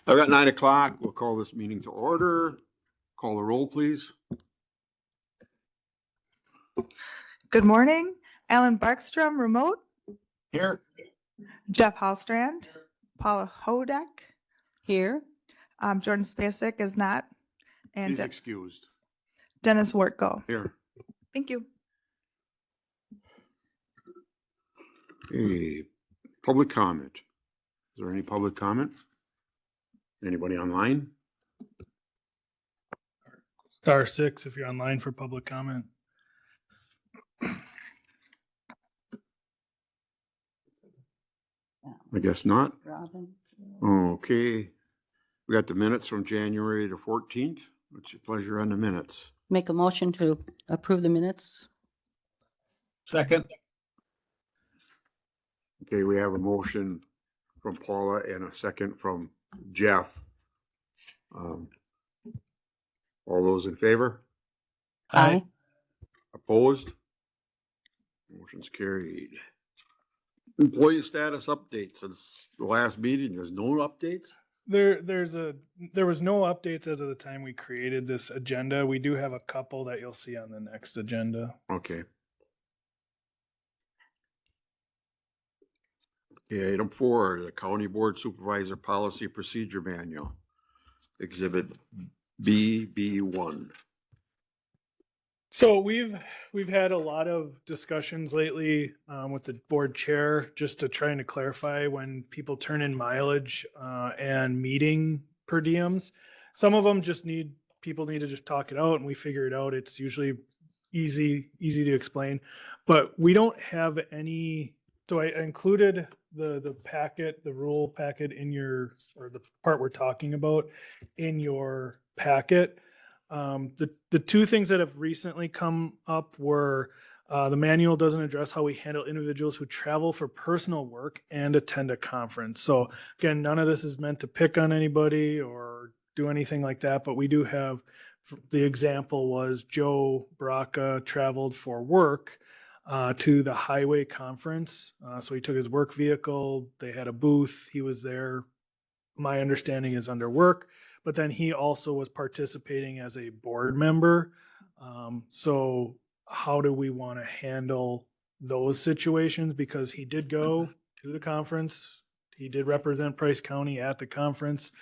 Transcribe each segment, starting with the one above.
I've got 9 o'clock. We'll call this meeting to order. Call the roll, please. Good morning. Alan Barkstrom, remote. Here. Jeff Hallstrand. Paula Hodak. Here. Jordan Spacek is not. And Please excused. Dennis Wortko. Here. Thank you. Okay. Public comment. Is there any public comment? Anybody online? *6 if you're online for public comment. I guess not. Robin. Okay. We got the minutes from January the 14th. What's your pleasure on the minutes? Make a motion to approve the minutes. Second. Okay, we have a motion from Paula and a second from Jeff. All those in favor? Aye. Opposed? Motion's carried. Employee status updates. Since the last meeting, there's no updates? There was no updates as of the time we created this agenda. We do have a couple that you'll see on the next agenda. Okay. Okay, item 4, the County Board Supervisor Policy Procedure Manual, Exhibit BB1. So we've had a lot of discussions lately with the board chair just to trying to clarify when people turn in mileage and meeting per diems. Some of them people need to just talk it out, and we figure it out. It's usually easy to explain, but we don't have any. So I included the packet, the rule packet or the part we're talking about in your packet. The two things that have recently come up were the manual doesn't address how we handle individuals who travel for personal work and attend a conference. So again, none of this is meant to pick on anybody or do anything like that, but we do have, the example was Joe Braca traveled for work to the highway conference. So he took his work vehicle, they had a booth, he was there. My understanding is under work, but then he also was participating as a board member. So how do we want to handle those situations? Because he did go to the conference. He did represent Price County at the conference.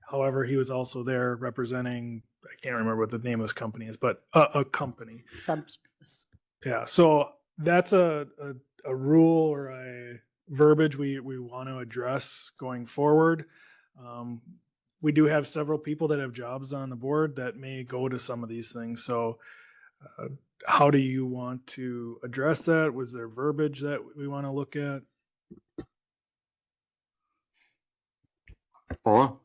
However, he was also there representing, I can't remember what the name of his company is, but a company. Subsurface. Yeah. So that's a rule or a verbiage we want to address going forward. We do have several people that have jobs on the board that may go to some of these things. So how do you want to address that? Was there verbiage that we want to look at? Paula?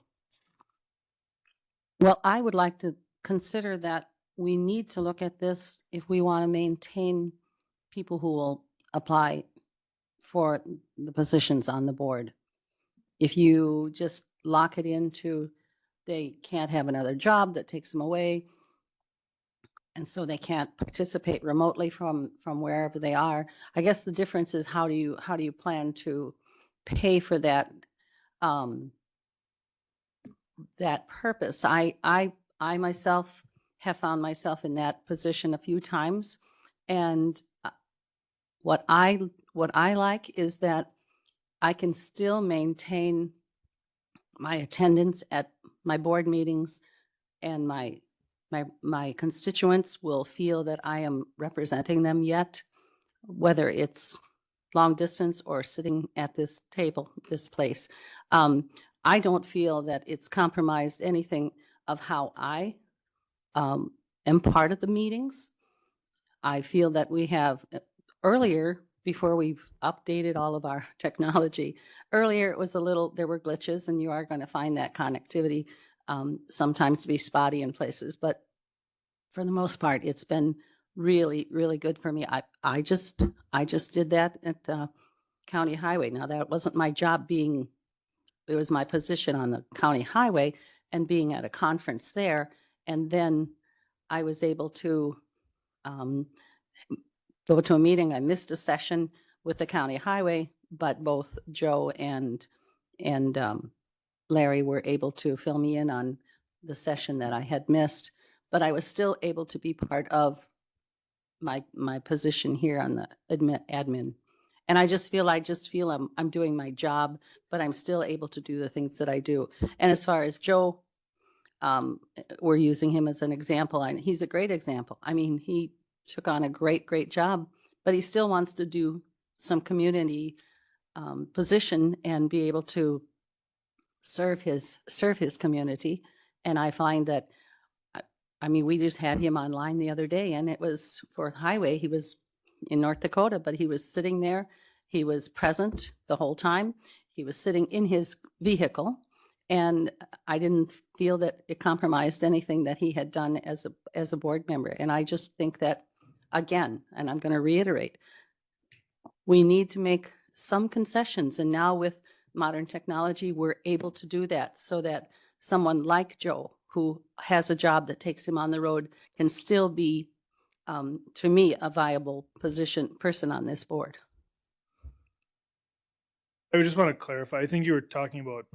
Well, I would like to consider that we need to look at this if we want to maintain people who will apply for the positions on the board. If you just lock it into they can't have another job that takes them away, and so they can't participate remotely from wherever they are. I guess the difference is how do you plan to pay for that that purpose? I myself have found myself in that position a few times, and what I like is that I can still maintain my attendance at my board meetings, and my constituents will feel that I am representing them yet, whether it's long distance or sitting at this table, this place. I don't feel that it's compromised anything of how I am part of the meetings. I feel that we have earlier, before we've updated all of our technology, earlier it was there were glitches, and you are going to find that connectivity sometimes to be spotty in places, but for the most part, it's been really, really good for me. I just did that at the county highway. Now, that wasn't my job it was my position on the county highway and being at a conference there. And then I was able to go to a meeting. I missed a session with the county highway, but both Joe and Larry were able to fill me in on the session that I had missed, but I was still able to be part of my position here on the admin. And I just feel I'm doing my job, but I'm still able to do the things that I do. And as far as Joe, we're using him as an example, and he's a great example. I mean, he took on a great job, but he still wants to do some community position and be able to serve his community. And I find that, I mean, we just had him online the other day, and it was Fourth Highway. He was in North Dakota, but he was sitting there. He was present the whole time. He was sitting in his vehicle, and I didn't feel that it compromised anything that he had done as a board member. And I just think that, again, and I'm going to reiterate, we need to make some concessions. And now with modern technology, we're able to do that so that someone like Joe, who has a job that takes him on the road, can still be, to me, a viable person on this board. I just want to clarify. I think you were talking about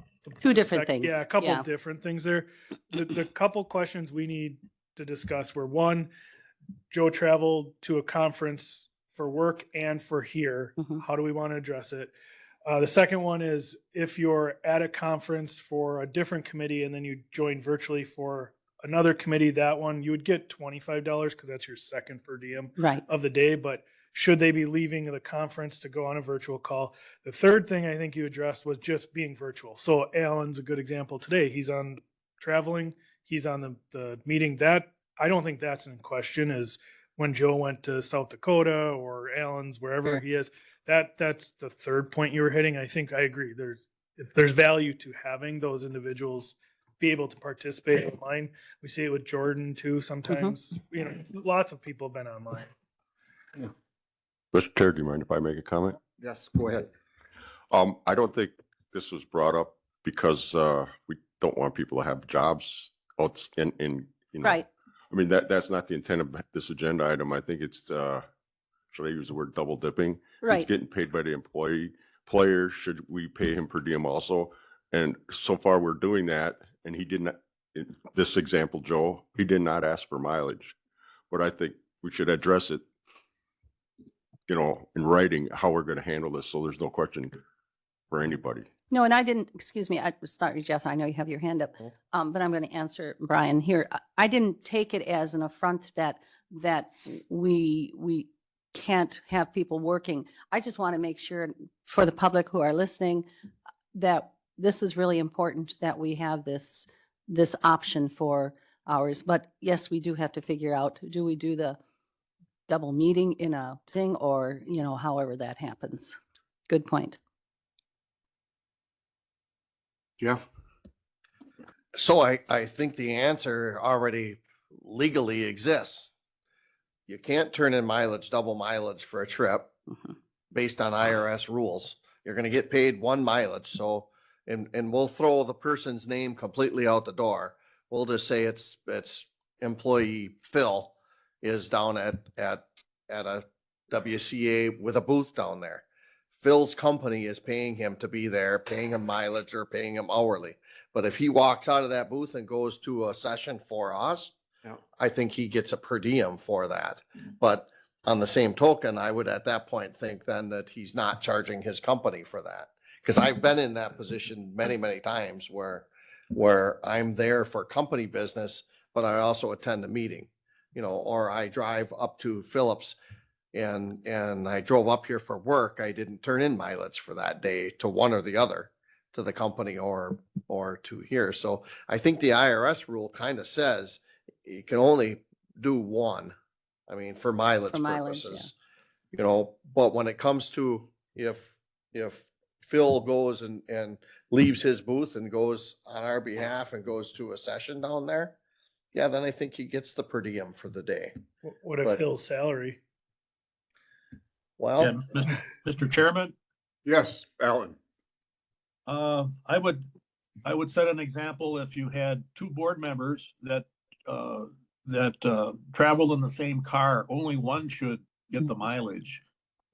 Two different things. Yeah, a couple Yeah. different things there. The couple questions we need to discuss were, one, Joe traveled to a conference for work and for here. Mhm. How do we want to address it? The second one is, if you're at a conference for a different committee and then you join virtually for another committee, that one, you would get $25 because that's your second per diem Right. of the day. But should they be leaving the conference to go on a virtual call? The third thing I think you addressed was just being virtual. So Alan's a good example today. He's on traveling. He's on the meeting. That, I don't think that's in question, is when Joe went to South Dakota or Alan's, wherever Sure. he is. That's the third point you were hitting. I think I agree. There's value to having those individuals be able to participate online. We see it with Jordan too. Sometimes, you know, lots of people have been online. Mr. Chair, do you mind if I make a comment? Yes, go ahead. I don't think this was brought up because we don't want people to have jobs out in you know. Right. I mean, that's not the intent of this agenda item. I think it's, should I use the word double dipping? He's Right. getting paid by the player. Should we pay him per diem also? And so far we're doing that, and he did not, in this example, Joe, he did not ask for mileage. But I think we should address it, you know, in writing, how we're going to handle this, so there's no question for anybody. No, and I didn't, excuse me, sorry, Jeff, I know you have your hand up, but I'm going to answer Brian here. I didn't take it as an affront that we can't have people working. I just want to make sure for the public who are listening that this is really important, that we have this option for ours. But yes, we do have to figure out, do we do the double meeting in a thing, or, you know, however that happens. Good point. Jeff? So I think the answer already legally exists. You can't turn in mileage, double mileage for a trip Mhm. based on IRS rules. You're going to get paid one mileage. So, and we'll throw the person's name completely out the door. We'll just say it's employee Phil is down at a WCA with a booth down there. Phil's company is paying him to be there, paying him mileage or paying him hourly. But if he walks out of that booth and goes to a session for us, Yeah. I think he gets a per diem for that. But on the same token, I would at that point think then that he's not charging his company for that. Because I've been in that position many, many times where I'm there for company business, but I also attend a meeting, you know, or I drive up to Phillips and I drove up here for work. I didn't turn in mileage for that day to one or the other, to the company or to here. So I think the IRS rule kind of says you can only do one. I mean, for mileage For mileage, purposes, you know, but when it comes to if Phil goes and leaves his booth and goes on our behalf and goes to a session down there, yeah, then I think he gets the per diem for the day. What if But- Phil's salary? Well, And Mr. Chairman, Yes, Alan. I would set an example. If you had two board members that travel in the same car, only one should get the mileage.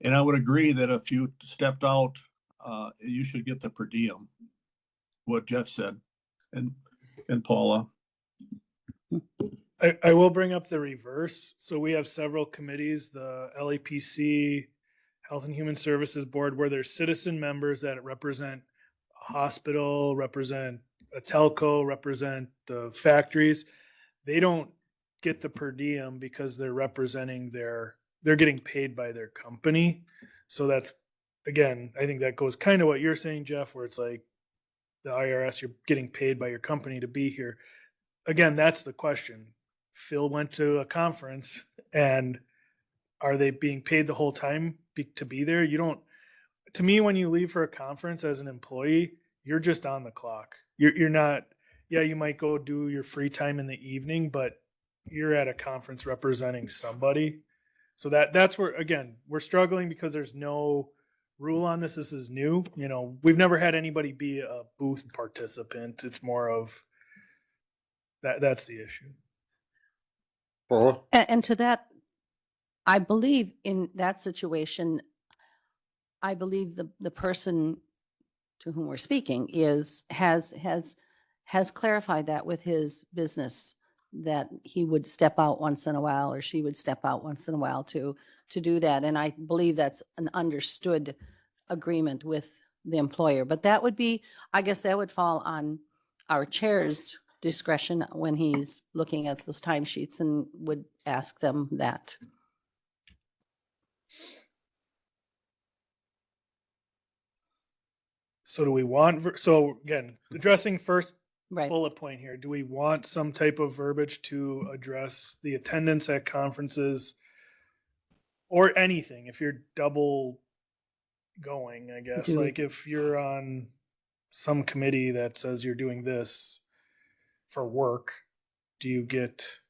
And I would agree that if you stepped out, you should get the per diem. what Jeff said and Paula. I will bring up the reverse. So we have several committees, the LAPC, Health and Human Services Board, where there's citizen members that represent a hospital, represent a telco, represent the factories. They don't get the per diem because they're representing they're getting paid by their company. So that's, again, I think that goes kind of what you're saying, Jeff, where it's like the IRS, you're getting paid by your company to be here. Again, that's the question. Phil went to a conference, and are they being paid the whole time to be there? You don't, to me, when you leave for a conference as an employee, you're just on the clock. You're not, yeah, you might go do your free time in the evening, but you're at a conference representing somebody. So that's where, again, we're struggling because there's no rule on this. This is new. You know, we've never had anybody be a booth participant. It's more of that's the issue. Paula? And to that, I believe in that situation, I believe the person to whom we're speaking has clarified that with his business, that he would step out once in a while, or she would step out once in a while to do that. And I believe that's an understood agreement with the employer. But that would be, I guess that would fall on our chair's discretion when he's looking at those timesheets, and would ask them that. So do we want, so again, addressing first Right. bullet point here, do we want some type of verbiage to address the attendance at conferences or anything? If you're double going, I guess, Do- like if you're on some committee that says you're doing this for work, do you get,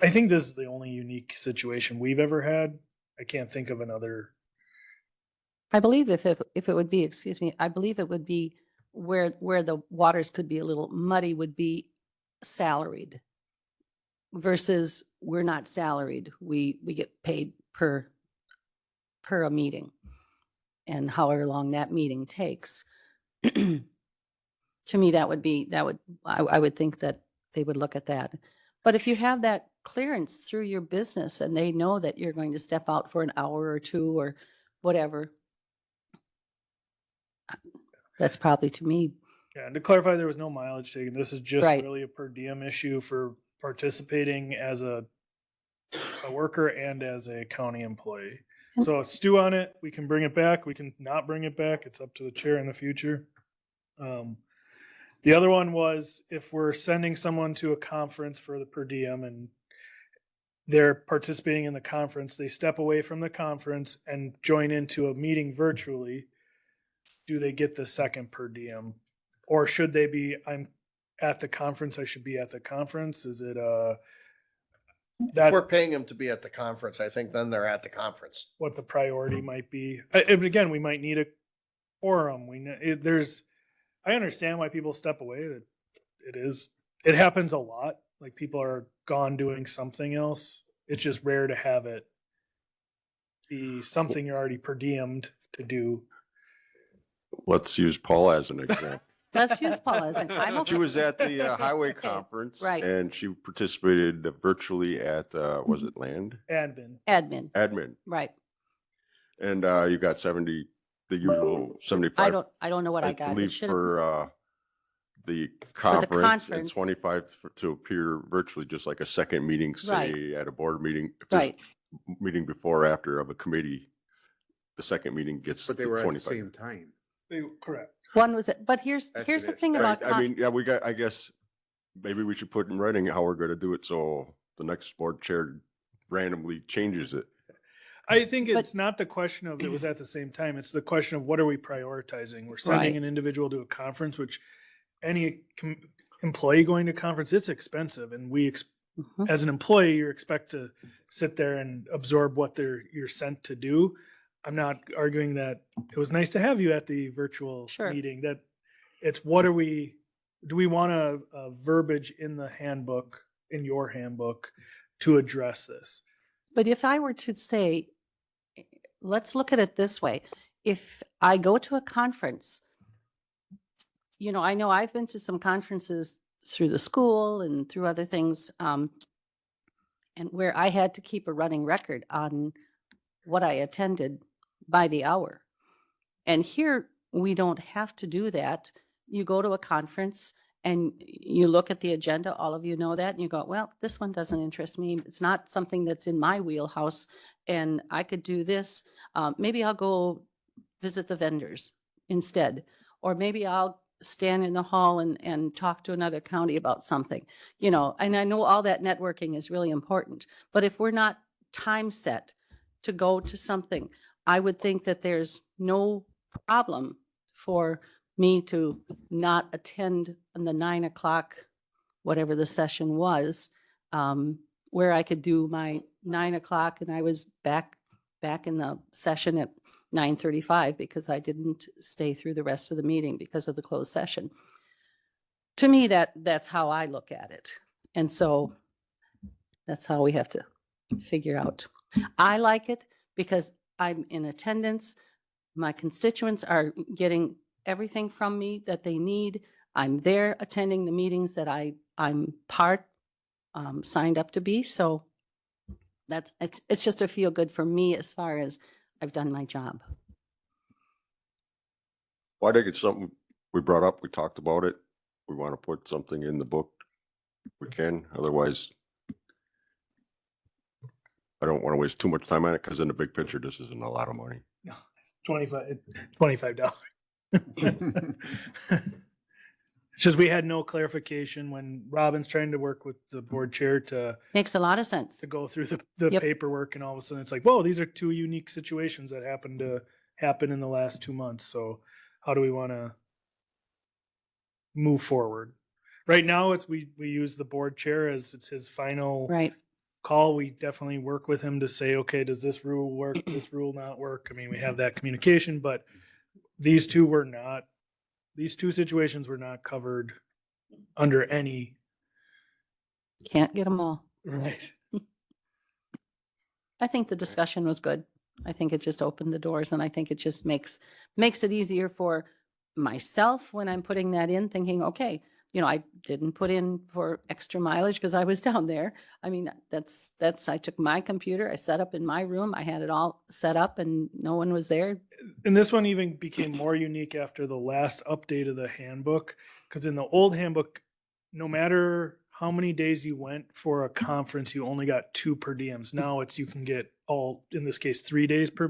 I think this is the only unique situation we've ever had. I can't think of another. I believe if it would be, excuse me, I believe it would be where the waters could be a little muddy would be salaried versus we're not salaried. We get paid per a meeting, and however long that meeting takes. To me, I would think that they would look at that. But if you have that clearance through your business and they know that you're going to step out for an hour or two or whatever, that's probably, to me, Yeah, and to clarify, there was no mileage taken. This is just Right. really a per diem issue for participating as a worker and as a county employee. And- So stew on it. We can bring it back. We can not bring it back. It's up to the chair in the future. The other one was if we're sending someone to a conference for the per diem and they're participating in the conference, they step away from the conference and join into a meeting virtually, do they get the second per diem? Or should they be, I'm at the conference, I should be at the conference? Is it If that we're paying them to be at the conference, I think then they're at the conference. what the priority might be? And again, we might need a quorum. I understand why people step away. It happens a lot. Like people are gone doing something else. It's just rare to have it be something you're already per diemed to do. Let's use Paula as an example. let's use Paula as I'm okay. She was at the highway Okay, conference, right. and she participated virtually at, was it land? Admin. Admin. Right. And you got 70, the usual 75. I don't know what I got. It believe should for the conference, and conference. 25 to appear virtually, just like a second meeting, Right. say at a board meeting. If there's Right. Meeting before or after of a committee, the second meeting gets But they the were at the 25. same time. Correct. One was it, but here's That's the an thing issue. about I mean, yeah, I guess maybe we should put in writing how we're going to do it, so the next board chair randomly changes it. I think But- it's not the question of it was at the same time. It's the question of what are we prioritizing? We're sending Right. an individual to a conference, which any employee going to conference, it's expensive. And Mhm. as an employee, you expect to sit there and absorb what you're sent to do. I'm not arguing that it was nice to have you at the virtual Sure. meeting. That it's do we want a verbiage in the handbook, in your handbook, to address this? But if I were to say, let's look at it this way. If I go to a conference you know, I know I've been to some conferences through the school and through other things, and where I had to keep a running record on what I attended by the hour. And here, we don't have to do that. You go to a conference and you look at the agenda, all of you know that, and you go, well, this one doesn't interest me. It's not something that's in my wheelhouse, and I could do this. Maybe I'll go visit the vendors instead, or maybe I'll stand in the hall and talk to another county about something, you know, and I know all that networking is really important, but if we're not time set to go to something, I would think that there's no problem for me to not attend on the 9 o'clock, whatever the session was, where I could do my 9 o'clock and I was back in the session at 9:35 because I didn't stay through the rest of the meeting because of the closed session. To me, that's how I look at it. And so that's how we have to figure out. I like it because I'm in attendance. My constituents are getting everything from me that they need. I'm there attending the meetings that I'm signed up to be. So it's just a feel good for me as far as I've done my job. Well, I think it's something we brought up, we talked about it. We want to put something in the book. We can, otherwise I don't want to waste too much time on it because in the big picture, this isn't a lot of money. No, it's $25. It's just we had no clarification when Robin's trying to work with the board chair to Makes a lot of sense. go through the Yep. paperwork, and all of a sudden it's like, whoa, these are two unique situations that happened to happen in the last 2 months. So how do we want to move forward? Right now, we use the board chair as it's his final Right. call. We definitely work with him to say, okay, does this rule work? This rule not work? I mean, we have that communication, but these two situations were not covered under any. Can't get them all. Right. I think the discussion was good. I think it just opened the doors, and I think it just makes it easier for myself when I'm putting that in, thinking, okay, you know, I didn't put in for extra mileage because I was down there. I mean, I took my computer, I set up in my room, I had it all set up and no one was there. And this one even became more unique after the last update of the handbook, because in the old handbook, no matter how many days you went for a conference, you only got 2 per diems. Now you can get in this case, 3 days per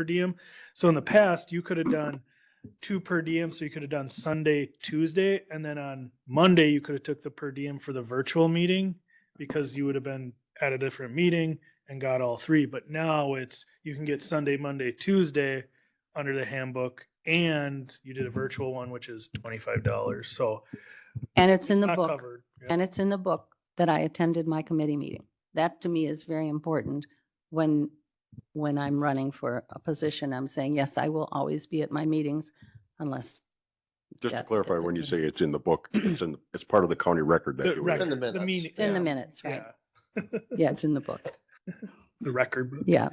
diem. So in the past, you could have done 2 per diem. So you could have done Sunday, Tuesday, and then on Monday, you could have took the per diem for the virtual meeting because you would have been at a different meeting and got all 3. But now you can get Sunday, Monday, Tuesday under the handbook, and you did a virtual one, which is $25. So And it's in the not book. covered. Yep. And it's in the book that I attended my committee meeting. That to me is very important when I'm running for a position. I'm saying, yes, I will always be at my meetings unless. Just to that- clarify, that's when you in- say it's in the book, it's part of the county record that The you record, In the minutes. meeting- It's in the yeah, minutes, right? yeah. Yeah, it's in the book. The record. book. Yeah.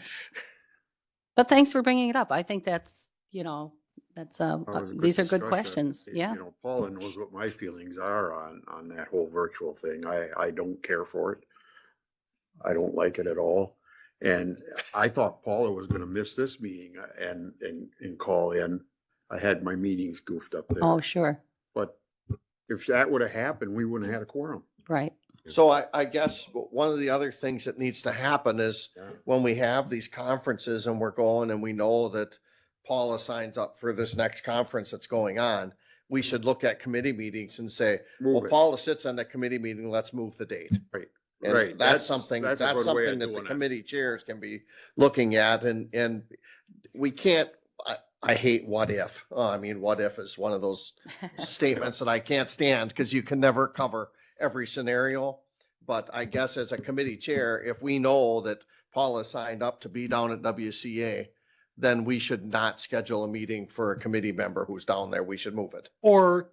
But thanks for bringing it up. I think that's, you know, That was a these are good discussion. questions. You Yeah. know, Paula knows what my feelings are on that whole virtual thing. I don't care for it. I don't like it at all. And I thought Paula was gonna miss this meeting and call in. I had my meetings goofed up there. Oh, sure. But if that would have happened, we wouldn't have had a quorum. Right. So I guess one of the other things that needs to happen is Yeah. when we have these conferences and we're going and we know that Paula signs up for this next conference that's going on, we should look at committee meetings and say, well, Move it. Paula sits on that committee meeting, let's move the date. Right. And Right. that's something, that's a that's good way of something that the doing it. committee chairs can be looking at, and we can't, I hate what if. I mean, what if is one of those statements that I can't stand because you can never cover every scenario. But I guess as a committee chair, if we know that Paula signed up to be down at WCA, then we should not schedule a meeting for a committee member who's down there. We should move it. Or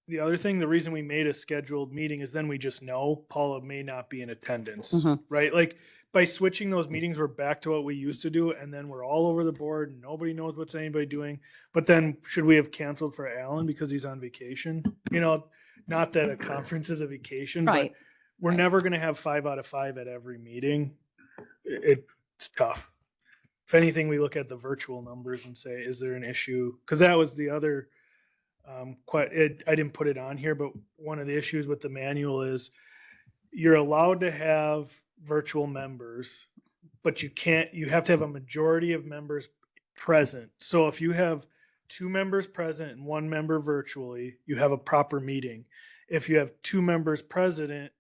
the other thing, the reason we made a scheduled meeting is then we just know Paula may not be in attendance, Mhm. right? Like by switching those meetings, we're back to what we used to do, and then we're all over the board and nobody knows what's anybody doing. But then should we have canceled for Alan because he's on vacation? You know, not that a conference is a vacation, Right. but we're Right. never going to have 5 out of 5 at every meeting. It's tough. If anything, we look at the virtual numbers and say, is there an issue? Because that was the other I didn't put it on here, but one of the issues with the manual is you're allowed to have virtual members, but you have to have a majority of members present. So if you have 2 members present and 1 member virtually, you have a proper meeting. If you have 2 members present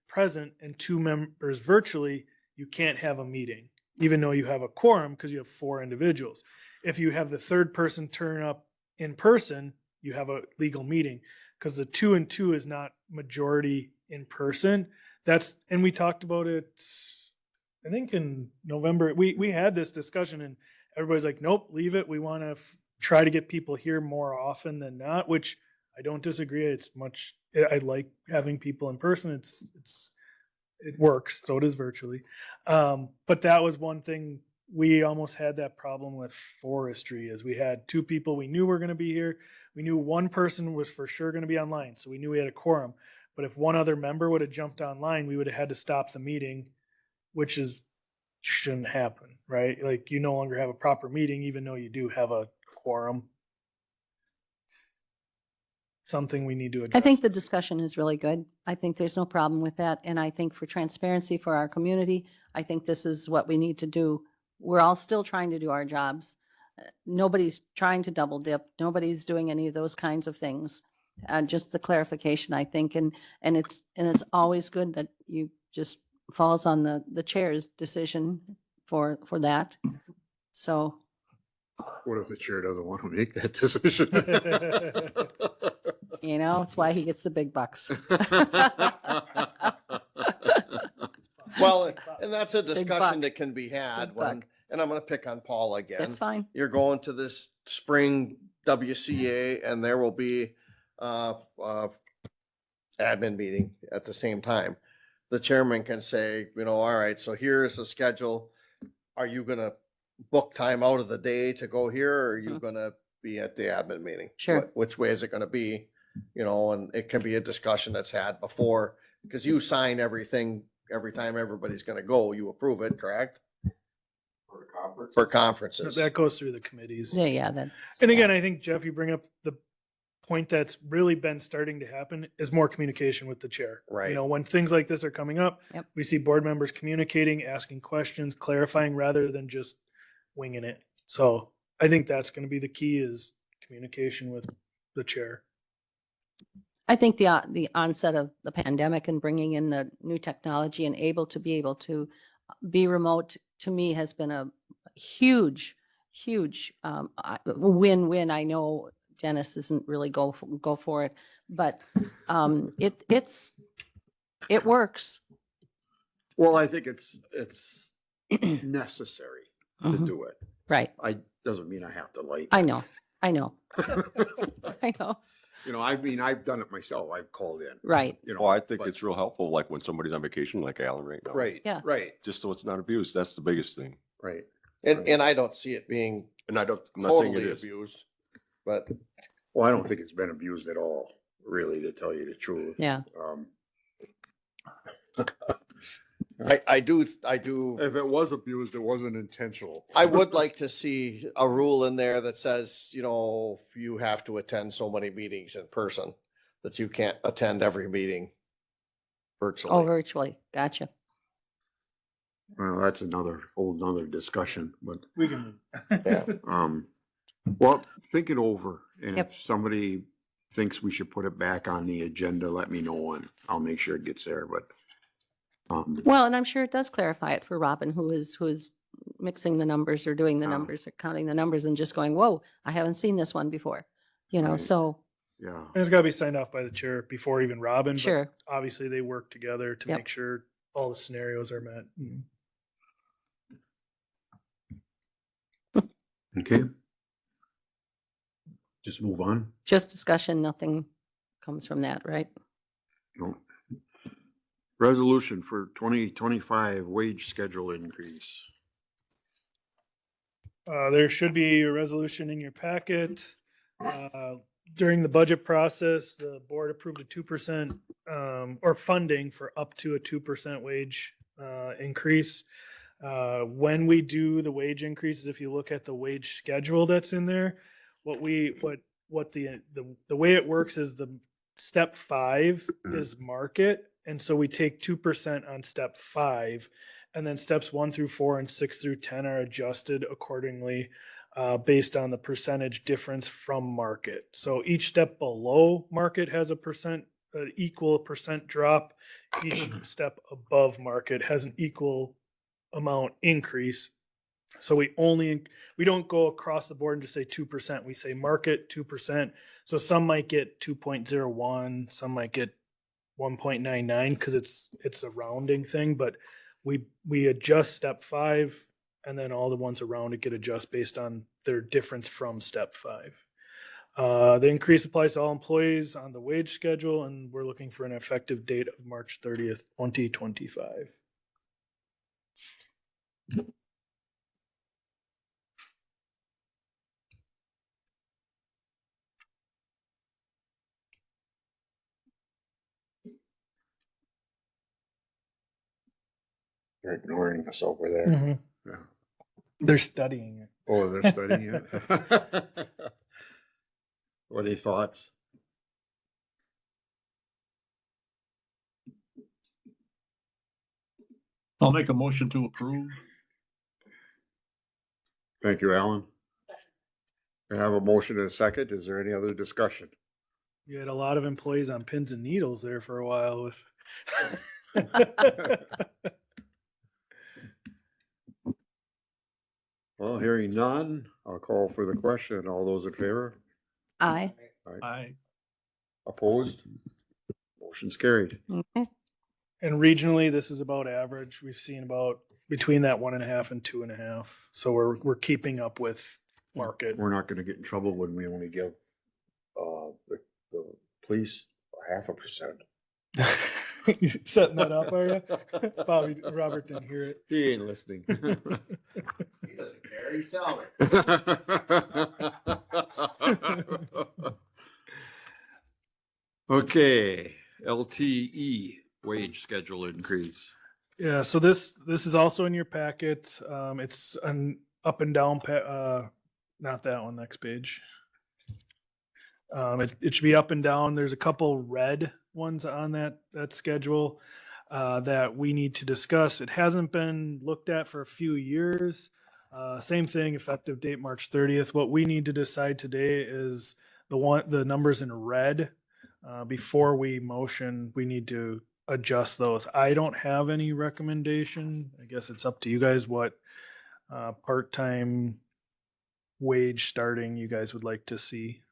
and 2 members virtually, you can't have a meeting, even though you have a quorum because you have 4 individuals. If you have the third person turn up in person, you have a legal meeting because the 2 and 2 is not majority in person. And we talked about it, I think in November, we had this discussion and everybody's like, nope, leave it. We want to try to get people here more often than not, which I don't disagree. I like having people in person. It works. So it is virtually. But that was one thing. We almost had that problem with forestry as we had 2 people we knew were going to be here. We knew 1 person was for sure going to be online. So we knew we had a quorum. But if 1 other member would have jumped online, we would have had to stop the meeting, which shouldn't happen, right? Like you no longer have a proper meeting, even though you do have a quorum. Something we need to address. I think the discussion is really good. I think there's no problem with that. And I think for transparency for our community, I think this is what we need to do. We're all still trying to do our jobs. Nobody's trying to double dip. Nobody's doing any of those kinds of things. Just the clarification, I think, and it's always good that you just falls on the chair's decision for that. So What if the chair doesn't want to make that decision? that's why he gets the big bucks. Well, and that's a Big discussion buck. that can be had Big when, buck. and I'm gonna pick on Paul again. That's fine. You're going to this spring WCA and there will be admin meeting at the same time. The chairman can say, all right, so here's the schedule. Are you gonna book time out of the day to go here or are you gonna be at the admin meeting? Sure. Which way is it gonna be? And it can be a discussion that's had before, because you sign everything every time everybody's gonna go, you approve it, correct? For conferences. That goes through the committees. Yeah, that's. And again, I think, Jeff, you bring up the point that's really been starting to happen is more communication with the chair. Right. When things like this are coming up, Yep. we see board members communicating, asking questions, clarifying rather than just winging it. So I think that's going to be the key is communication with the chair. I think the onset of the pandemic and bringing in the new technology and able to be remote to me has been a huge win-win. I know Dennis isn't really go for it, but it works. Well, I think it's necessary to Mhm. do it. Right. Doesn't mean I have to like. I know. I know. I've done it myself. I've called in. Right. Well, I think but- it's real helpful, like when somebody's on vacation, like Alan right now. Right. Yeah. Right. Just so it's not abused. That's the biggest thing. Right. And I don't see it being And I'm not saying it totally is. abused, but Well, I don't think it's been abused at all, really, to tell you the truth. Yeah. I do, If it was abused, it wasn't intentional. I would like to see a rule in there that says, you have to attend so many meetings in person, that you can't attend every meeting Oh, virtually. virtually. Gotcha. Well, that's whole nother discussion, but, We can. Yeah. well, think it over. And Yep. if somebody thinks we should put it back on the agenda, let me know and I'll make sure it gets there, but, Well, and I'm sure it does clarify it for Robin, who is mixing the numbers or doing the Oh. numbers or counting the numbers and just going, whoa, I haven't seen this one before. Right. So yeah. And it's got to be signed off by the chair before even Robin. but sure. Obviously, they work together to Yep. make sure all the scenarios are met. Okay. Just move on. Just discussion, nothing comes from that, right? No. Resolution for 2025 wage schedule increase. There should be a resolution in your packet. During the budget process, the board approved a 2% or funding for up to a 2% wage increase. When we do the wage increases, if you look at the wage schedule that's in there, what the way it works is the step 5 is market. And so we take 2% on step 5, and then steps 1 through 4 and 6 through 10 are adjusted accordingly based on the percentage difference from market. So each step below market has equal percent drop. Each step above market has an equal amount increase. So we don't go across the board and just say 2%. We say market 2%. So some might get 2.01, some might get 1.99 because it's a rounding thing, but we adjust step 5, and then all the ones around it get adjusted based on their difference from step 5. The increase applies to all employees on the wage schedule, and we're looking for an effective date of March 30th, 2025. They're ignoring us over there. Yeah. They're studying it. Oh, they're studying it. What are your thoughts? I'll make a motion to approve. Thank you, Alan. I have a motion and a second. Is there any other discussion? You had a lot of employees on pins and needles there for a while with. Well, hearing none, I'll call for the question. All those in favor? Aye. Aye. Opposed? Motion's carried. Okay. And regionally, this is about average. We've seen about between that 1.5 and 2.5. So we're keeping up with market. We're not gonna get in trouble when we only give the police 0.5%. You setting that up, are you? Bobby, Robert didn't hear it. He ain't listening. He doesn't care, he's selling. Okay, LTE wage schedule increase. Yeah, so this is also in your packet. It's an up and down, not that one, next page. It should be up and down. There's a couple red ones on that schedule that we need to discuss. It hasn't been looked at for a few years. Same thing, effective date March 30th. What we need to decide today is the numbers in red. Before we motion, we need to adjust those. I don't have any recommendation. I guess it's up to you guys what part-time wage starting you guys would like to see.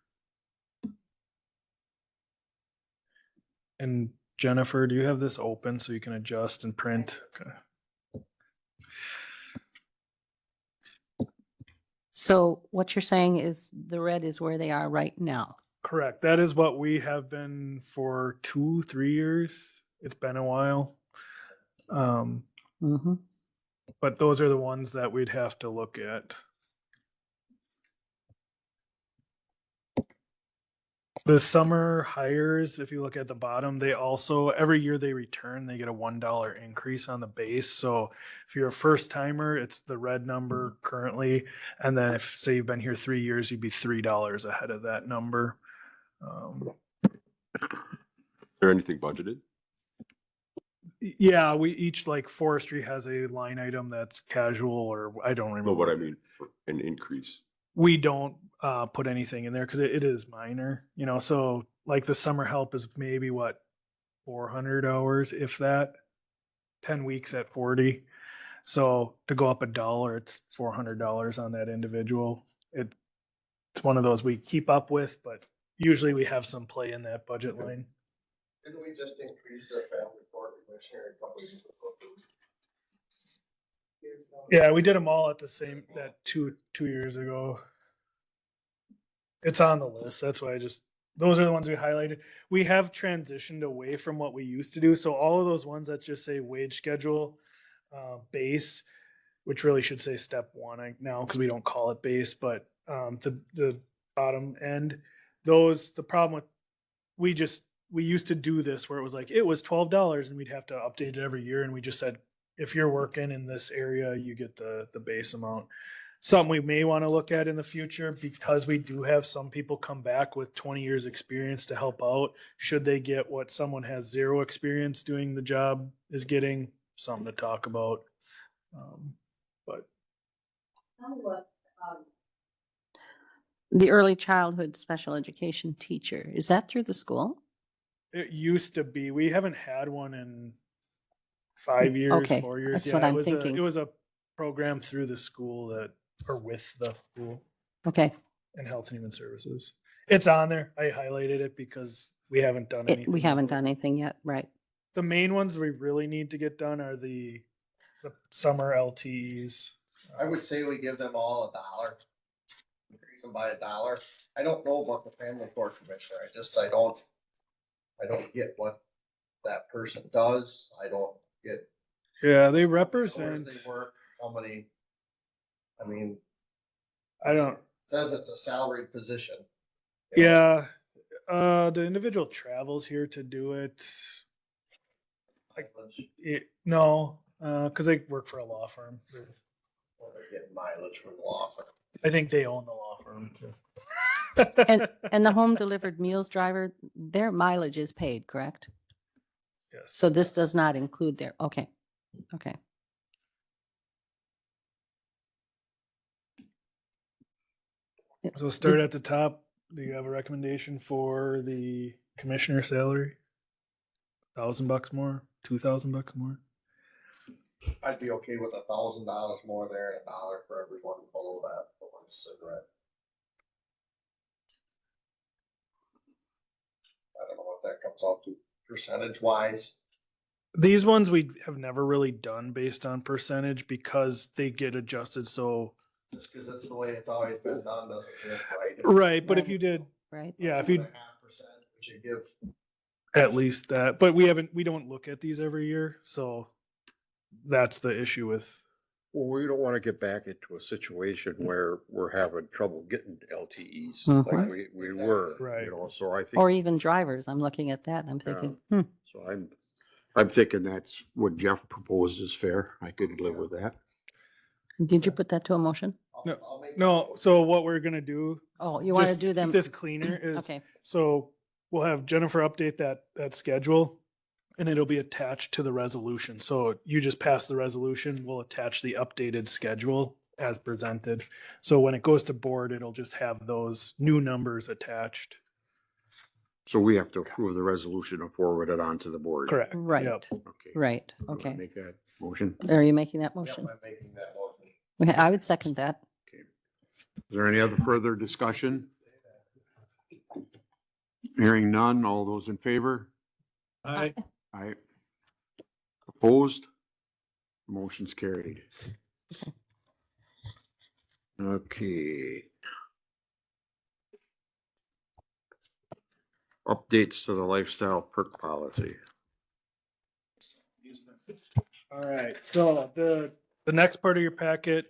And Jennifer, do you have this open so you can adjust and print? Okay. So what you're saying is the red is where they are right now. Correct. That is what we have been for 2-3 years. It's been a while. Mm-hmm. But those are the ones that we'd have to look at. The summer hires, if you look at the bottom, they also, every year they return, they get a $1 increase on the base. So if you're a first timer, it's the red number currently. And then if, say, you've been here 3 years, you'd be $3 ahead of that number. Is there anything budgeted? Yeah, we each, like forestry has a line item that's casual, or I don't remember. But what I mean for an increase. We don't put anything in there because it is minor, you know. So like the summer help is maybe what, 400 hours, if that, 10 weeks at 40. So to go up $1, it's $400 on that individual. It's one of those we keep up with, but usually we have some play in that budget line. Didn't we just increase the family court commissioner a couple years ago? Yeah, we did them all at the same, that two years ago. It's on the list. That's why I just those are the ones we highlighted. We have transitioned away from what we used to do. So all of those ones that just say wage schedule, base, which really should say step one now because we don't call it base, but the bottom end, those, the problem with, we used to do this where it was like, it was $12 and we'd have to update it every year. And we just said, if you're working in this area, you get the base amount. Something we may want to look at in the future, because we do have some people come back with 20 years experience to help out. Should they get what someone has zero experience doing the job is getting, something to talk about. But The early childhood special education teacher, is that through the school? it used to be, we haven't had one in 5 years, Okay, 4 years. that's Yeah, what I'm it was thinking. it was a program through the school that, or with the school Okay, and Health and Human Services. It's on there. I highlighted it because we haven't done anything. we haven't with it. done anything yet, right? The main ones we really need to get done are the summer LTEs. I would say we give them all $1. Increase them by $1. I don't know about the family court commissioner. I don't get what that person does. I don't get Yeah, they hours represent. they work, how many. I mean, I don't. it says it's a salaried position. Yeah, the individual travels here to do it. No, because they work for a law firm. Or they're getting mileage from the law firm. I think they own the law firm. And the home delivered meals driver, their mileage is paid, correct? Yes. So this does not include their, okay, okay. So start at the top. Do you have a recommendation for the commissioner salary? $1,000 more, $2,000 more? I'd be okay with $1,000 more there and $1 for everyone below that for one cigarette. I don't know what that comes out to percentage wise. These ones we have never really done based on percentage because they get adjusted. So Just because it's the way it's always been done doesn't look right. right, but if Right. you did, Right? yeah, if you 2.5%, which you give. at least that, but we don't look at these every year, so that's the issue with. Well, we don't want to get back into a situation where we're having trouble getting LTEs Mhm. like we were, Right. you know, so I think. Or even drivers, I'm looking at that and I'm thinking, So I'm thinking that's what Jeff proposed is fair. I could live with that. did you put that to a motion? I'll make No, so what we're gonna do. Oh, you want to just do keep them? this cleaner is, Okay, so we'll have Jennifer update that schedule and it'll be attached to the resolution. So you just pass the resolution, we'll attach the updated schedule as presented. So when it goes to board, it'll just have those new numbers attached. So we have to approve the resolution and forward it on to the board. Correct. right, Yep. Okay. right, Do I okay. Make that motion. Are you making that Yep, motion? I'm making that motion. Okay, I would second that. Okay. Is there any other further discussion? Hearing none, all those in favor? I, Aye. Opposed? Motion's carried. Okay. Updates to the lifestyle perk policy. All right, so the next part of your packet,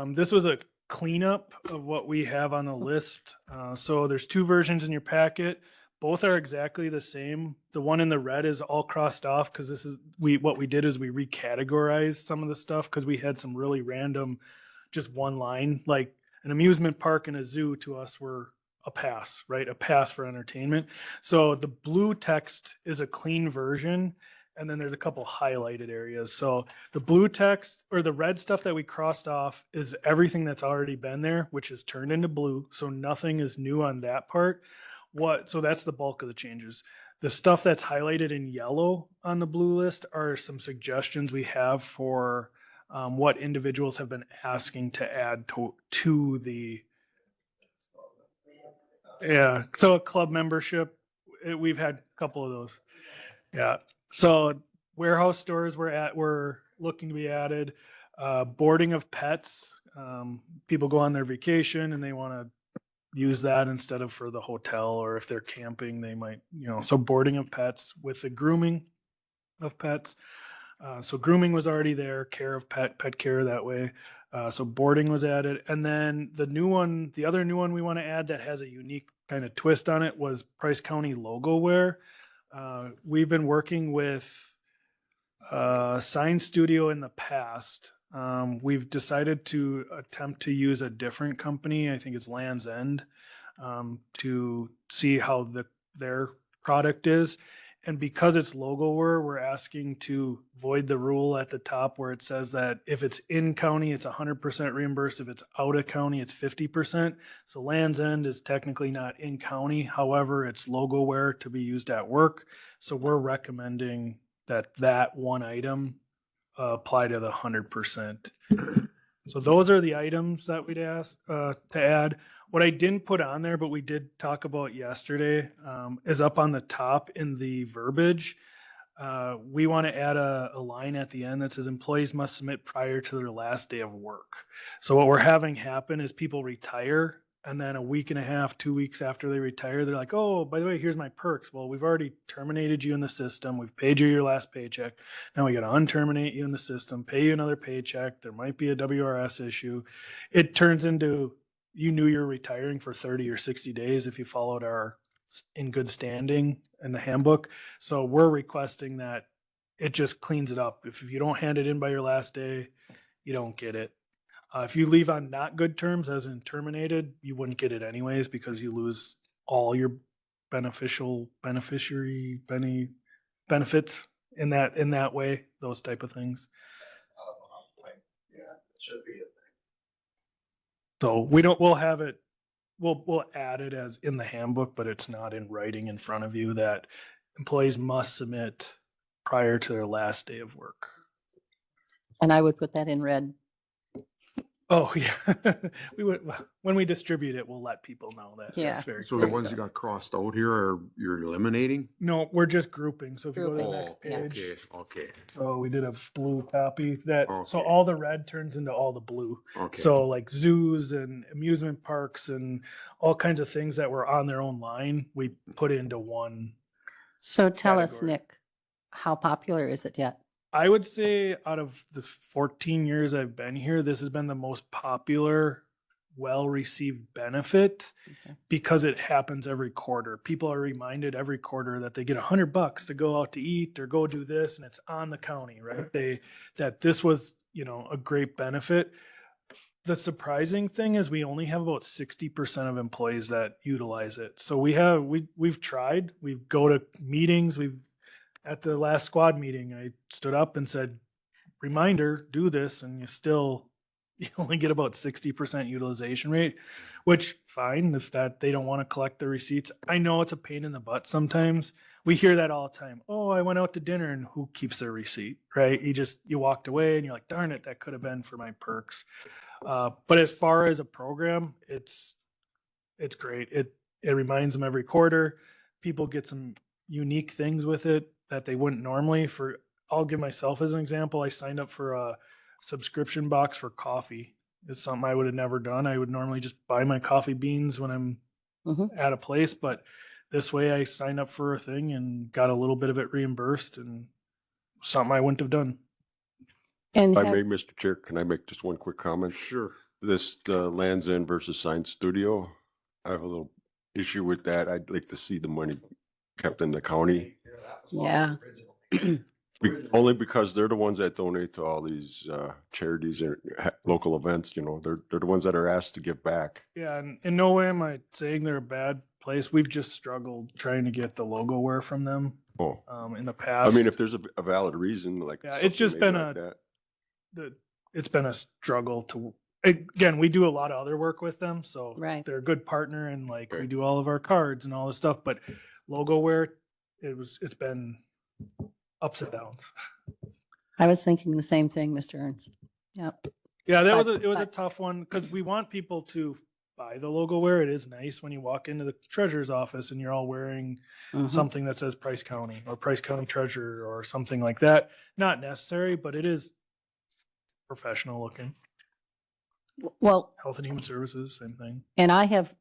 this was a cleanup of what we have on the list. So there's two versions in your packet. Both are exactly the same. The one in the red is all crossed off because this is what we did is we recategorized some of the stuff because we had some really random, just one line, like an amusement park and a zoo to us were a pass, right? A pass for entertainment. So the blue text is a clean version. And then there's a couple highlighted areas. So the blue text or the red stuff that we crossed off is everything that's already been there, which is turned into blue. So nothing is new on that part. So that's the bulk of the changes. The stuff that's highlighted in yellow on the blue list are some suggestions we have for what individuals have been asking to add to the, yeah. So a club membership, we've had a couple of those. Yeah. So warehouse stores were looking to be added. Boarding of pets. People go on their vacation and they want to use that instead of for the hotel, or if they're camping, they might, so boarding of pets with the grooming of pets. So grooming was already there, care of pet care that way. So boarding was added. And then the other new one we want to add that has a unique kind of twist on it was Price County logo wear. We've been working with Sign Studio in the past. We've decided to attempt to use a different company. I think it's Land's End, to see how their product is. And because it's logo we're asking to void the rule at the top where it says that if it's in county, it's 100% reimbursed. If it's out of county, it's 50%. So Land's End is technically not in county. However, it's logo wear to be used at work. So we're recommending that one item apply to the 100%. So those are the items that we'd ask to add. What I didn't put on there, but we did talk about yesterday, is up on the top in the verbiage. We want to add a line at the end that says employees must submit prior to their last day of work. So what we're having happen is people retire, and then a week and a half, 2 weeks after they retire, they're like, oh, by the way, here's my perks. Well, we've already terminated you in the system. We've paid you your last paycheck. Now we got to unterminate you in the system, pay you another paycheck. There might be a WRS issue. It turns into, you knew you're retiring for 30 or 60 days if you followed our in good standing in the handbook. So we're requesting that it just cleans it up. If you don't hand it in by your last day, you don't get it. If you leave on not good terms, as in terminated, you wouldn't get it anyways because you lose all your beneficiary benefits in that way, those type of things. Yeah, it should be. So we'll add it as in the handbook, but it's not in writing in front of you that employees must submit prior to their last day of work. And I would put that in red. Oh, yeah. We would, when we distribute it, we'll let people know that. Yeah. That's very So the clear. ones you got crossed out here are, you're eliminating? No, we're just grouping. So if you go to the Grouping. next yeah. page, Okay, so we did a blue copy that, so Okay. all the red turns into all the blue. okay. So like zoos and amusement parks and all kinds of things that were on their own line, we put into one. So tell us, Category. Nick, how popular is it yet? I would say out of the 14 years I've been here, this has been the most popular, well-received benefit Okay. because it happens every quarter. People are reminded every quarter that they get $100 to go out to eat or go do this, and it's on the county, right? That this was, a great benefit. The surprising thing is we only have about 60% of employees that utilize it. So we've tried, we go to meetings, at the last squad meeting, I stood up and said, reminder, do this, and you only get about 60% utilization rate, which fine if that they don't want to collect the receipts. I know it's a pain in the butt sometimes. We hear that all the time. Oh, I went out to dinner, and who keeps their receipt, right? You walked away and you're like, darn it, that could have been for my perks. But as far as a program, it's great. It reminds them every quarter. People get some unique things with it that they wouldn't normally. I'll give myself as an example. I signed up for a subscription box for coffee. It's something I would have never done. I would normally just buy my coffee beans when I'm Mhm. at a place, but this way I signed up for a thing and got a little bit of it reimbursed, and something I wouldn't have done. And If I have- may, Mr. Chair, can I make just one quick comment? Sure. This, Land's End versus Science Studio, I have a little issue with that. I'd like to see the money kept in the county. Yeah. Only because they're the ones that donate to all these charities and local events, they're the ones that are asked to give back. Yeah, and in no way am I saying they're a bad place. We've just struggled trying to get the logo wear from them Oh, in the I past. mean, if there's a valid reason, like. Yeah, it's just something been maybe like that. it's been a struggle to, again, we do a lot of other work with them, so Right. they're a good partner, and we Okay. do all of our cards and all this stuff, but logo wear, it's been ups and downs. I was thinking the same thing, Mr. Ernst. Yep. Yeah, it was a But- tough one because we want people to buy the logo wear. It is nice when you walk into the treasurer's office and you're all wearing Mhm. something that says Price County or Price County Treasurer or something like that. Not necessary, but it is professional looking. Well, Health and Human Services, same thing. and I have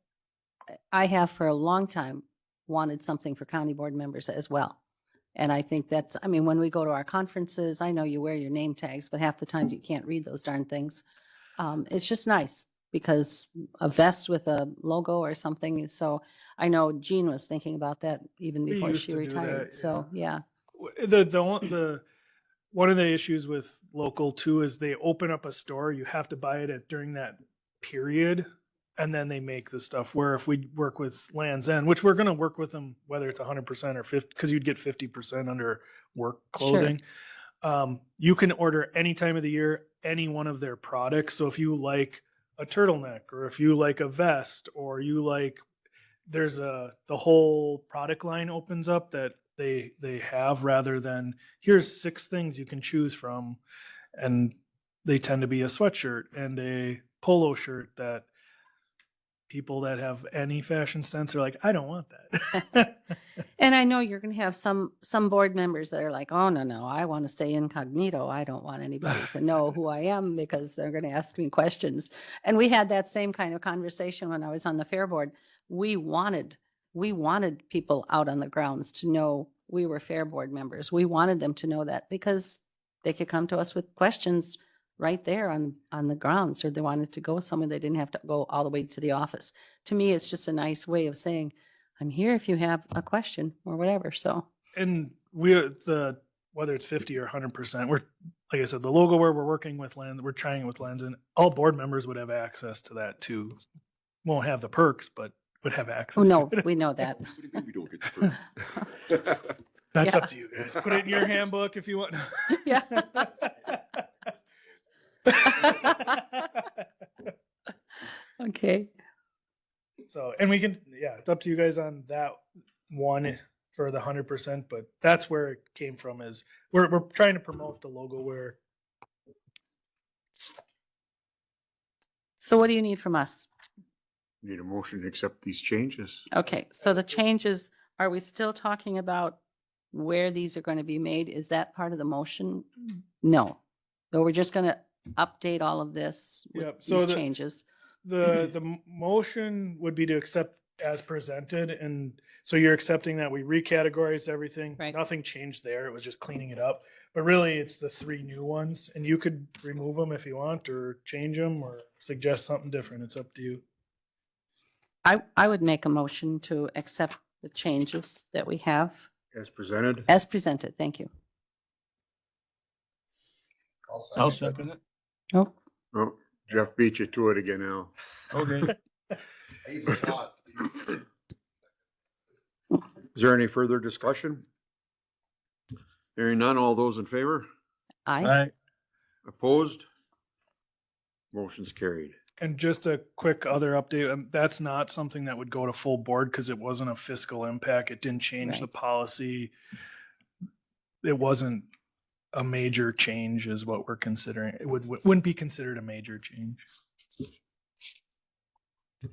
I have for a long time wanted something for county board members as well. And I think that's, I mean, when we go to our conferences, I know you wear your name tags, but half the times you can't read those darn things. It's just nice because a vest with a logo or something. So I know Jean was thinking about that even We before used she to do retired. that, So, yeah. The one of the issues with local too is they open up a store, you have to buy it at during that period, and then they make the stuff. Where if we work with Land's End, which we're gonna work with them, whether it's 100% or 50, because you'd get 50% under work clothing. You can order any time of the year, any one of their products. So if you like a turtleneck, or if you like a vest, or you like, the whole product line opens up that they have, rather than here's 6 things you can choose from, and they tend to be a sweatshirt and a polo shirt that people that have any fashion sense are like, I don't want that. And I know you're going to have some board members that are like, oh, no, I want to stay incognito. I don't want anybody to know who I am because they're going to ask me questions. And we had that same kind of conversation when I was on the fair board. We wanted people out on the grounds to know we were fair board members. We wanted them to know that because they could come to us with questions right there on the grounds, or they wanted to go somewhere. They didn't have to go all the way to the office. To me, it's just a nice way of saying, I'm here if you have a question or whatever. So, And whether it's 50 or 100%, we're, like I said, the logo where we're working with we're trying it with Lens, and all board members would have access to that too. Won't have the perks, but would have access. oh, no, to it. we know that. We don't get the perk. That's Yeah. up to you guys. Put it in your handbook if you want. Yeah. Okay. So, and we can, yeah, it's up to you guys on that one for the 100%, but that's where it came from. Is we're trying to promote the logo where. So what do you need from us? Need a motion to accept these changes. Okay, so the changes, are we still talking about where these are going to be made? Is that part of the motion? No. So we're just going to update all of this with Yep, so these changes. The motion would be to accept as presented, and so you're accepting that we recategorized everything. Right. Nothing changed there. It was just cleaning it up. But really, it's the 3 new ones, and you could remove them if you want, or change them, or suggest something different. It's up to you. I would make a motion to accept the changes that we have As presented. as presented. Thank you. I'll second it. Oh, Oh, Jeff beat you to it again, Al. Okay. Is there any further discussion? Hearing none, all those in favor? I, Opposed? Motion's carried. And just a quick other update, that's not something that would go to full board because it wasn't a fiscal impact. It didn't change the Right. policy. It wasn't a major change is what we're considering. It wouldn't be considered a major change.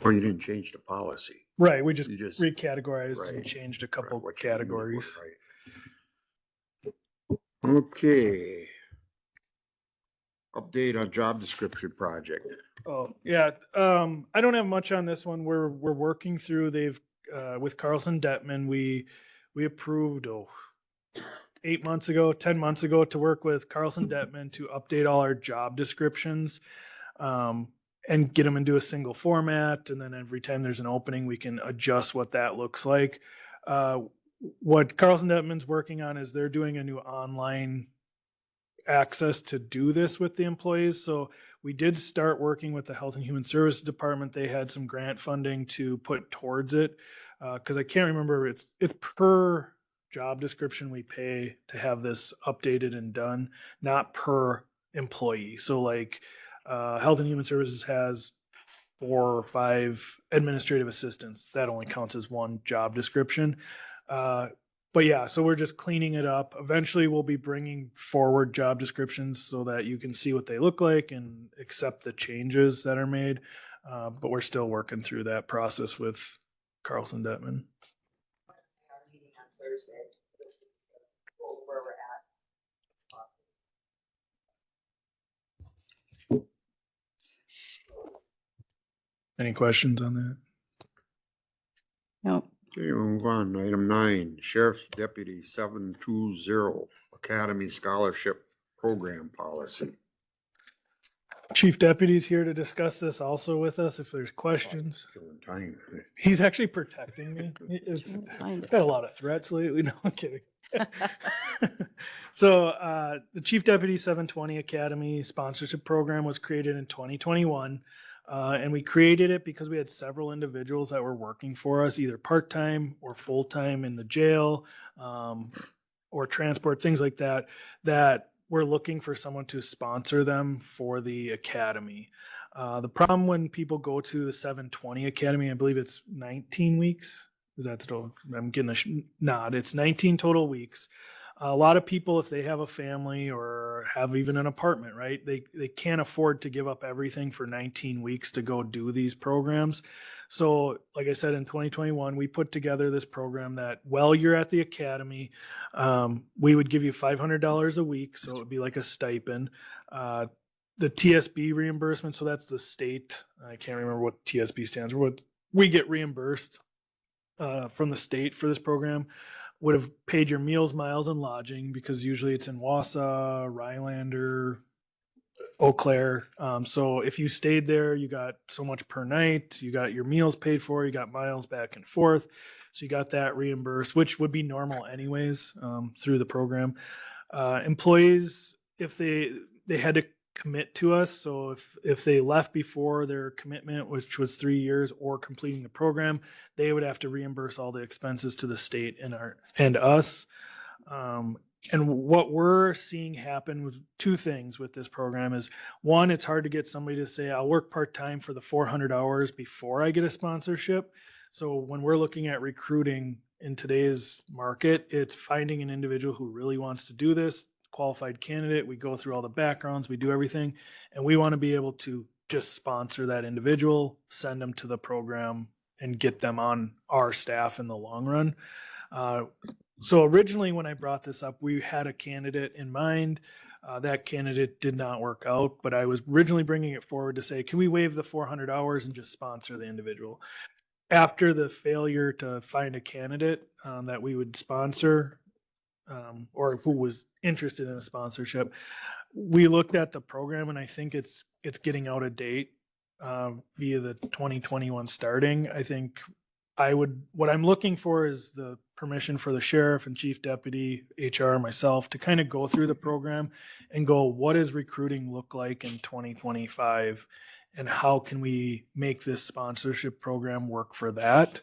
Or you didn't change the policy. Right, we just You just- recategorized and Right. changed a couple Right, what you- categories. right. Okay. Update on job description project. Oh, yeah. I don't have much on this one. We're working through, with Carlson Detman, we approved, 8 months ago, 10 months ago, to work with Carlson Detman to update all our job descriptions, and get them into a single format. And then every time there's an opening, we can adjust what that looks like. What Carlson Detman's working on is they're doing a new online access to do this with the employees. So we did start working with the Health and Human Services Department. They had some grant funding to put towards it. Cause I can't remember, it's per job description we pay to have this updated and done, not per employee. So like, Health and Human Services has 4 or 5 administrative assistants. That only counts as one job description. But yeah, so we're just cleaning it up. Eventually we'll be bringing forward job descriptions so that you can see what they look like and accept the changes that are made. But we're still working through that process with Carlson Detman. Any questions on that? No. Okay, we'll move on. Item 9, Sheriff's Deputy 720 Academy Scholarship Program Policy. Chief Deputy's here to discuss this also with us if there's questions. Killing time. He's actually protecting me. Find I've had a lot of threats lately. No, I'm kidding. So the Chief Deputy 720 Academy sponsorship program was created in 2021. And we created it because we had several individuals that were working for us, either part-time or full-time in the jail, or transport, things like that, that we're looking for someone to sponsor them for the academy. The problem when people go to the 720 Academy, I believe it's 19 weeks. Is that the total? I'm getting a nod. It's 19 total weeks. A lot of people, if they have a family or have even an apartment, right, they can't afford to give up everything for 19 weeks to go do these programs. So like I said, in 2021, we put together this program that while you're at the academy, we would give you $500 a week. So it would be like a stipend. The TSB reimbursement, so that's the state. I can't remember what TSB stands for. What we get reimbursed from the state for this program would have paid your meals, miles, and lodging, because usually it's in Wausau, Rylander, Eau Claire. So if you stayed there, you got so much per night, you got your meals paid for, you got miles back and forth. So you got that reimbursed, which would be normal anyways, through the program. Employees, if they had to commit to us, so if they left before their commitment, which was 3 years, or completing the program, they would have to reimburse all the expenses to the state and us. And what we're seeing happen with two things with this program is, one, it's hard to get somebody to say, I'll work part-time for the 400 hours before I get a sponsorship. So when we're looking at recruiting in today's market, it's finding an individual who really wants to do this, qualified candidate. We go through all the backgrounds, we do everything, and we want to be able to just sponsor that individual, send them to the program, and get them on our staff in the long run. So originally when I brought this up, we had a candidate in mind. That candidate did not work out, but I was originally bringing it forward to say, can we waive the 400 hours and just sponsor the individual? After the failure to find a candidate that we would sponsor, or who was interested in a sponsorship, we looked at the program, and I think it's getting out of date via the 2021 starting. I think what I'm looking for is the permission for the sheriff and chief deputy, HR, myself, to kind of go through the program and go, what does recruiting look like in 2025? And how can we make this sponsorship program work for that?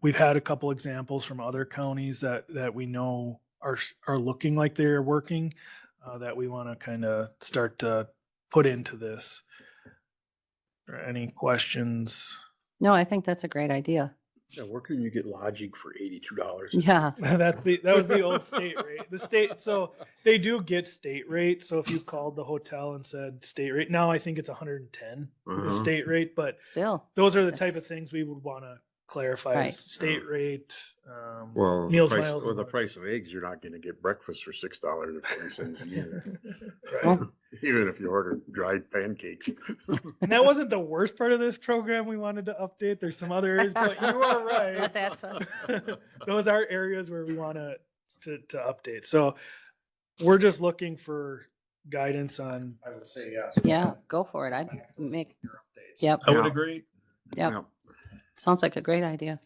We've had a couple examples from other counties that we know are looking like they're working, that we want to kind of start to put into this. Any questions? No, I think that's a great idea. Yeah, where can you get lodging for $82? Yeah. That was the old state rate. The state, so they do get state rate. So if you called the hotel and said state rate, now I think it's 110 the Uh-huh. state rate, but Still. those are the type of That's- things we would want to clarify. Right. State rate, Well, meals, price- miles, with and the lodging. price of eggs, you're not gonna get breakfast for $6.40 either. Right. Well, Even if you order dried pancakes. And that wasn't the worst part of this program we wanted to update. There's some other areas, but you are right. But that's what- Those are areas where we want to update. So we're just looking for guidance on. I would say yes. Yeah, go for it. I'd make, Your updates. yep, I would Yeah. agree. yep. Sounds like a great idea.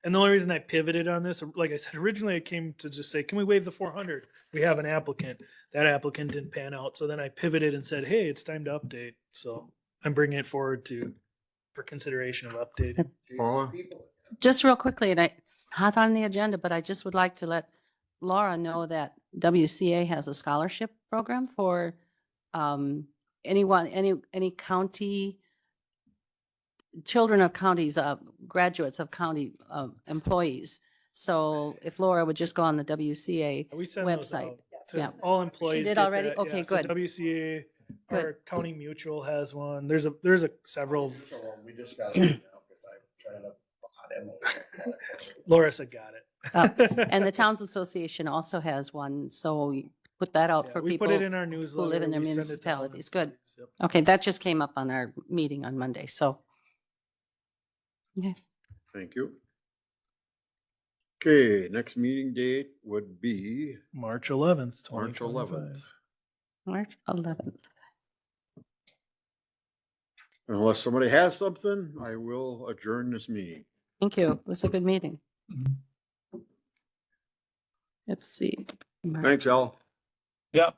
And the only reason I pivoted on this, like I said, originally it came to just say, can we waive the 400? We have an applicant. That applicant didn't pan out. So then I pivoted and said, hey, it's time to update. So I'm bringing it forward for consideration of updating. Paula? Just real quickly, and it's not on the agenda, but I just would like to let Laura know that WCA has a scholarship program for anyone, any county, children of counties, graduates of county employees. So if Laura would just go on the WCA, We send those Website. out to Yeah. all employees. did get already? that, Okay, yeah. So good. WCA, Good. or County Mutual has one. There's several. We just got it now because I'm trying to hot demo. Larissa got it. and the Towns Association also has one. So we put that out Yeah, for we people. put it in our newsletter. live in their we send it to all municipalities. Good. employees. Yep. Okay, that just came up on our meeting on Monday. So, okay. Thank you. Okay, next meeting date would be March 11th, March 11th. 2025. March 11th. Unless somebody has something, I will adjourn this meeting. Thank you. It was a good meeting. Mhm. Let's see. Thanks, Al. Yeah,